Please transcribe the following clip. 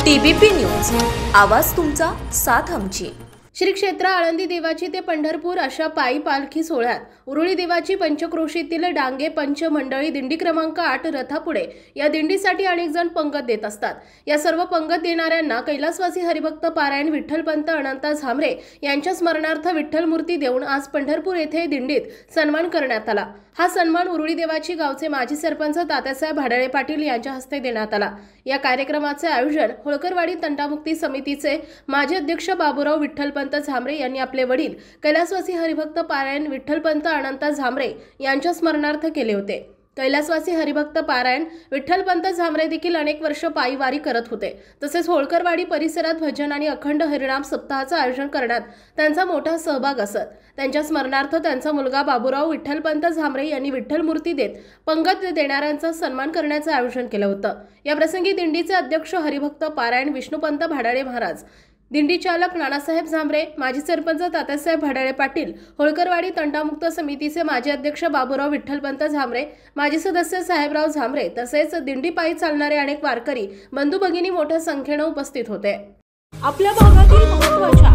TBP news, आवाज तुमचा, साथ आमची। श्री क्षेत्र आळंदी देवाची ते पंढरपूर अशा पायी पालखी सोहळ्यात उरुळी देवाची पंचक्रोशीतील डांगे पंच मंडळी दिंडी क्रमांक 8 रथापुढे या दिंडीसाठी अनेक जण पंगत देत असतात। या सर्व पंगत देणाऱ्यांना कैलासवासी हरिभक्त पारायण विठ्ठलपंत अनंता झांबरे यांच्या स्मरणार्थ विठ्ठल मूर्ती देऊन आज पंढरपूर येथे दिंडीत सन्मान करण्यात आला। हा सन्मान उरुळी देवाची गावचे माजी सरपंच तात्यासाहेब भाडाळे पाटील यांच्या हस्ते देण्यात आला। या कार्यक्रमाचे आयोजन होळकरवाडी तंटामुक्ती समितीचे माजी अध्यक्ष बाबूराव विठ्ठलपंत झांबरे यांनी आपले वडील कैलासवासी हरिभक्त पारायण विठ्ठलपंत अनंता झांबरे यांच्या स्मरणार्थ केले होते। कैलासवासी हरिभक्त पारायण विठ्ठलपंत झांबरे देखील अनेक वर्ष पायी वारी करत होते। तसेच होळकरवाडी परिसरात भजन आणि अखंड हरिनाम सप्ताहाचे आयोजन करण्यात त्यांचा मोठा सहभाग असत। त्यांच्या स्मरणार्थ त्यांचा मुलगा बाबूराव विठ्ठलपंत झांबरे यांनी विठ्ठल मूर्ती देत पंगत देणाऱ्यांचा सन्मान करण्याचे आयोजन केले होते। या प्रसंगी दिंडीचे अध्यक्ष हरिभक्त पारायण विष्णुपंत भाडाळे महाराज, दिंडी चालक नानासाहेब झांबरे, माजी सरपंच तात्यासाहेब भाडाळे पाटील, होळकरवाडी तंटामुक्त समितीचे माजी अध्यक्ष बाबूराव विठ्ठलपंत झांबरे, माजी सदस्य साहेबराव झांबरे तसेच दिंडी पायी चालणारे अनेक वारकरी बंधू भगिनी मोठ्या संख्येने उपस्थित होते। आपल्या भागातील महत्त्वाच्या